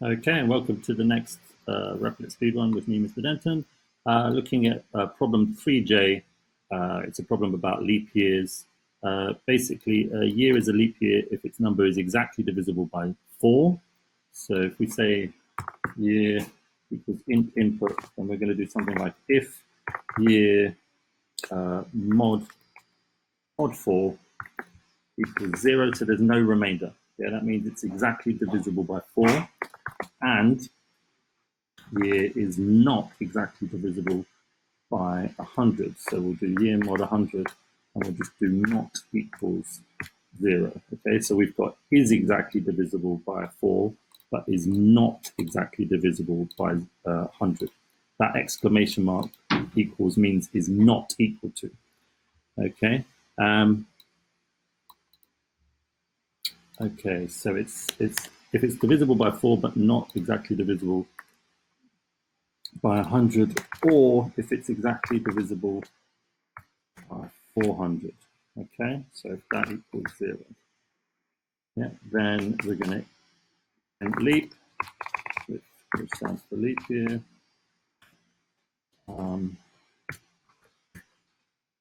Okay, and welcome to the next REPL.it speedrun with me, Mr. Denton. Looking at problem 3J, it's a problem about leap years. Basically, a year is a leap year if its number is exactly divisible by 4. So if we say year equals input, then we're going to do something like if year mod 4 equals 0, so there's no remainder. Yeah, that means it's exactly divisible by 4. And year is not exactly divisible by 100. So we'll do year mod 100, and we'll just do not equals 0. Okay, so we've got is exactly divisible by 4, but is not exactly divisible by 100. That exclamation mark equals means is not equal to. Okay. Okay, so it's if it's divisible by 4 but not exactly divisible by 100, or if it's exactly divisible by 400. Okay, so if that equals 0, yeah, then we're going to leap, which stands for leap year.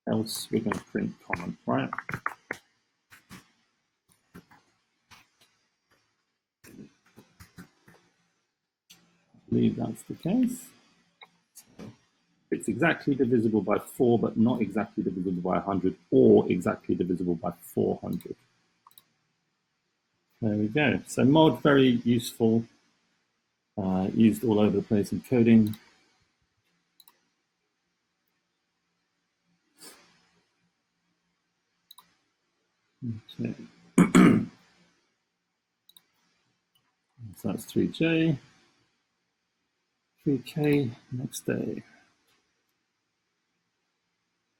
Else we're going to print common, right? I believe that's the case. So it's exactly divisible by 4, but not exactly divisible by 100, or exactly divisible by 400. There we go. So mod, very useful, used all over the place in coding. Okay. So that's 3J. 3K, next day.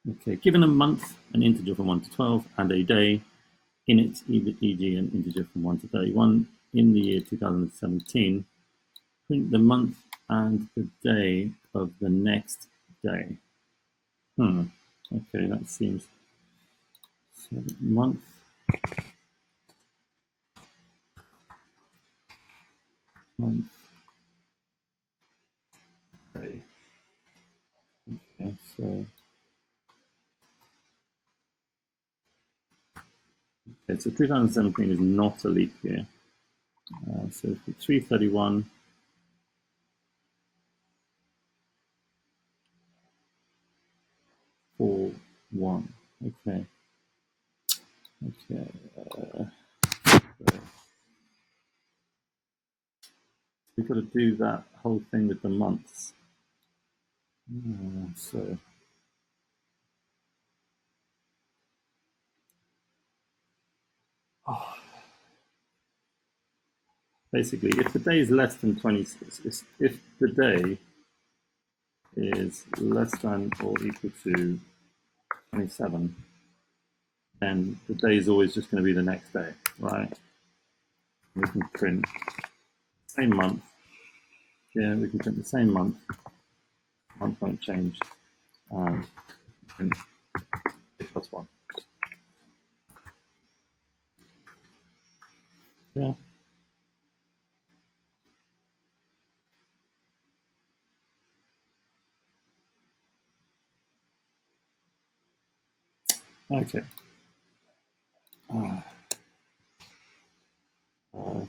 Okay, given a month, an integer from 1 to 12, and a day, in its e.g. an integer from 1 to 31, in the year 2017, print the month and the day of the next day. Okay, that seems... So month, day. Okay, so... Okay, so 2017 is not a leap year. So 331... 4, 1. Okay. Okay. We've got to do that whole thing with the months. So basically, if the day is less than 26, if the day is less than or equal to 27, then the day is always just going to be the next day, right? We can print the same month. Yeah, we can print the same month. Month won't change. And print plus 1. Yeah. Okay.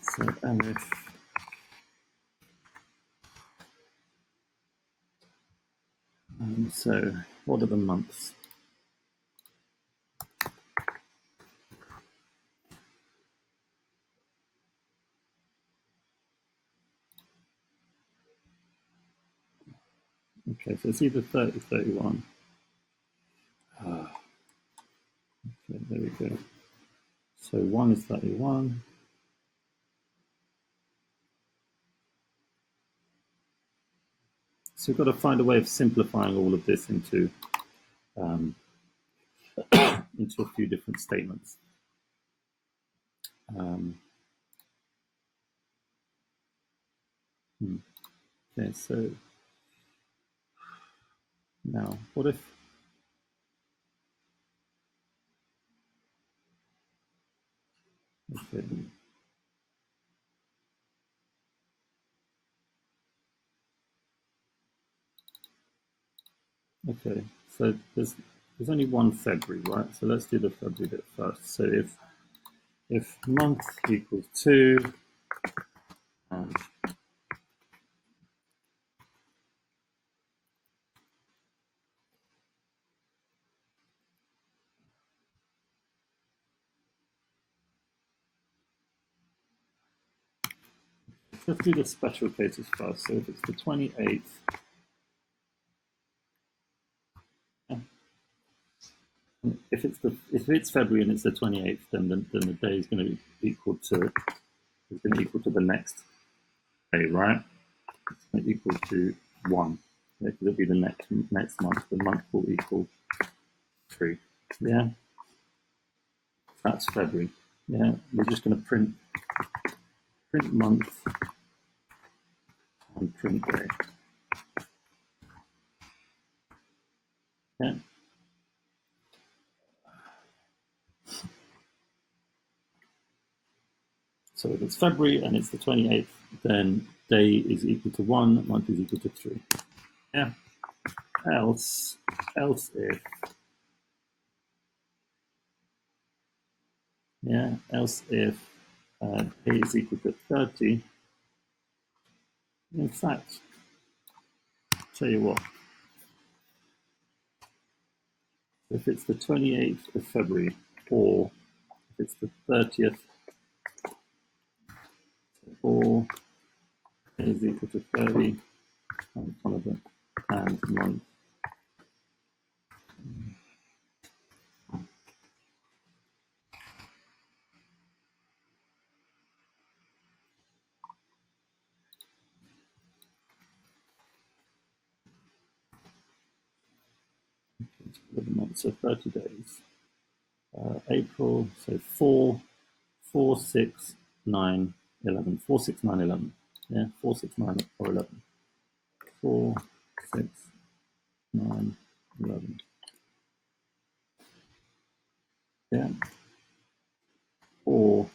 So elif so what are the months? Okay, so it's either 30, 31. Okay, there we go. So 1 is 31. So we've got to find a way of simplifying all of this into into a few different statements. Okay, so now what if Okay, so there's only one February, right? So let's do the February bit first. So if month equals 2 and let's do the special cases first. So if it's the 28th, if it's February and it's the 28th, then the day is going to be equal to the next day, right? It's going to equal to 1. It'll be the next month. The month will equal 3. Yeah, that's February. Yeah, we're just going to print month and print day. Yeah. So if it's February and it's the 28th, then day is equal to 1, month is equal to 3. Yeah. Else if day is equal to 30. In fact, tell you what, if it's the 28th of February or if it's the 30th or day is equal to 30 and month so 30 days. April, so 4, 6, 9, 11. 4, 6, 9, 11. Yeah, 4, 6, 9, or 11. 4, 6, 9, 11. Yeah. Or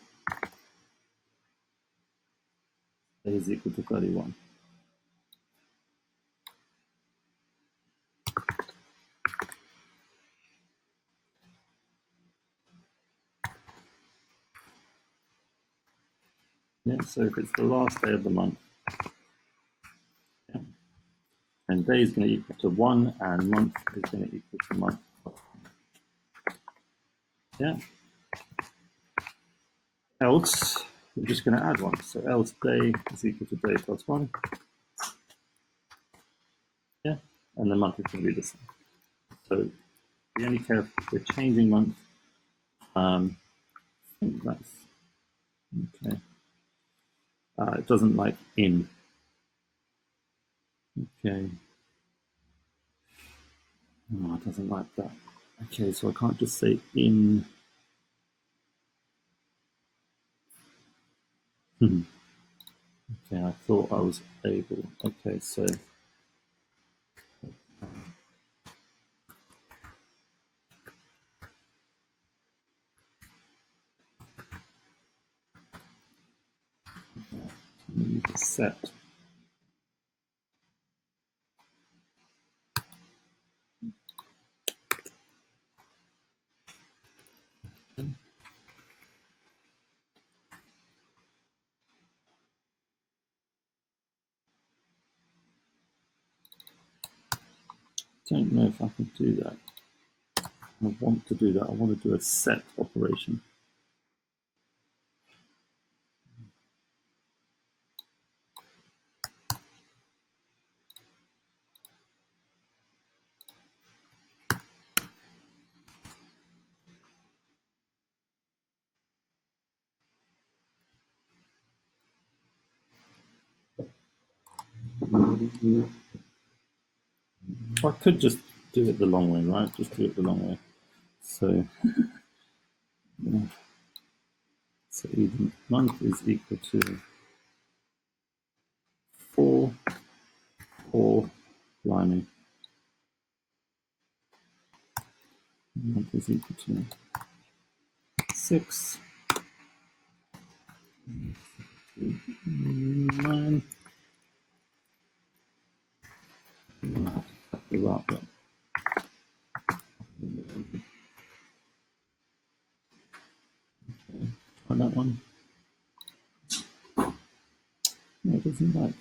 A is equal to 31. Yeah, so if it's the last day of the month, yeah, and day is going to equal to 1 and month is going to equal to month. Yeah. Else, we're just going to add 1. So else day is equal to day plus 1. Yeah, and the month is going to be the same. So we only care if we're changing month. I think that's okay. It doesn't like in. Okay. No, it doesn't like that. Okay, so I can't just say in. Okay, I thought I was able. Okay, so set. Don't know if I can do that. I want to do that. I want to do a set operation. I could just do it the long way, right? Just do it the long way. So, yeah. So even month is equal to 4, blimey. Month is equal to 6, 9. on that one. No, it doesn't like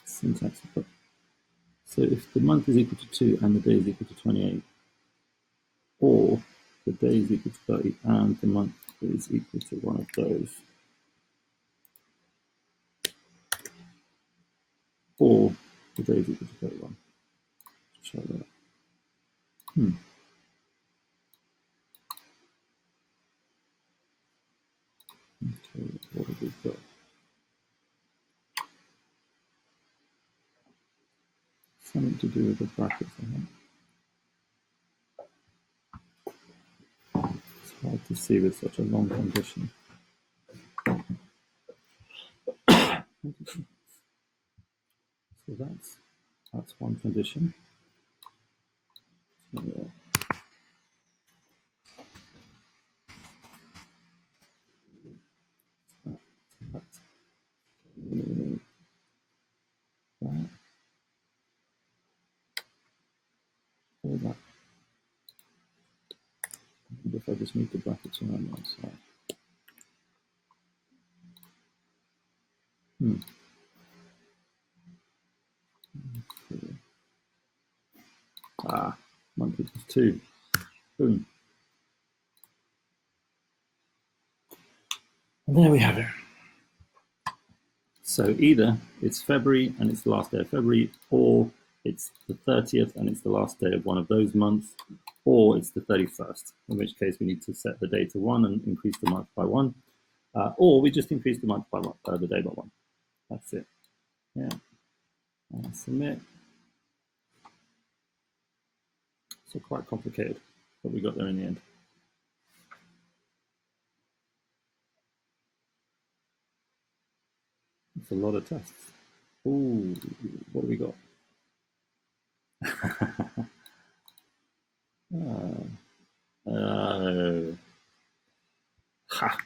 syntax. So if the month is equal to 2 and the day is equal to 28, or the day is equal to 30 and the month is equal to one of those, or the day is equal to 31. Try that. Okay, what have we got? Something to do with the brackets, I think. It's hard to see with such a long condition. So that's one condition. So, yeah. That. All that. And if I just move the brackets around the outside. Month equals 2. Boom. And there we have it. So either it's February and it's the last day of February, or it's the 30th and it's the last day of one of those months, or it's the 31st, in which case we need to set the day to 1 and increase the month by 1, or we just increase the month by 1, the day by 1. That's it. Yeah. And submit. So quite complicated, but we got there in the end. It's a lot of tests. Ooh, what do we got?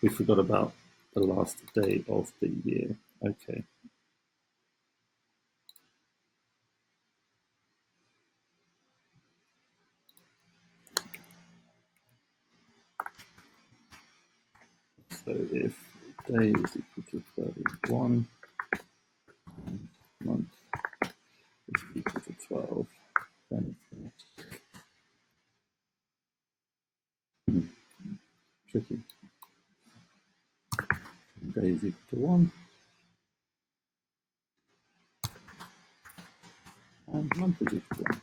We forgot about the last day of the year. Okay. So if day is equal to 31, month is equal to 12, then it's tricky. Day is equal to 1, and month is equal to 1.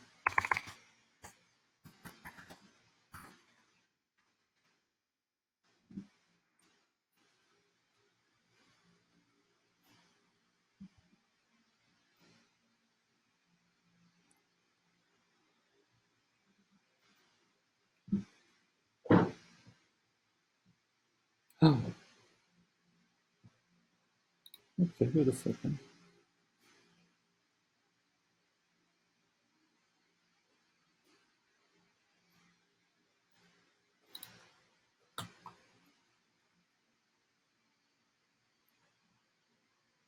Oh. Okay, wait a second.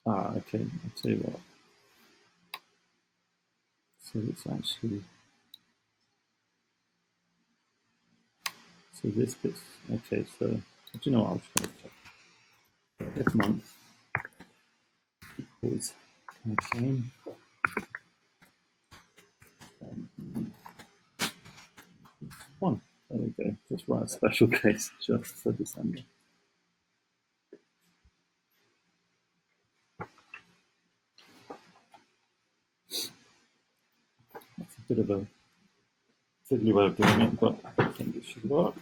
Okay, I'll tell you what. So it's actually, so this bit's, okay, so, do you know what, I'll just check. If month equals same, 1. There we go. Just write a special case just for December. That's a bit of a fiddly way of doing it, but I think it should work.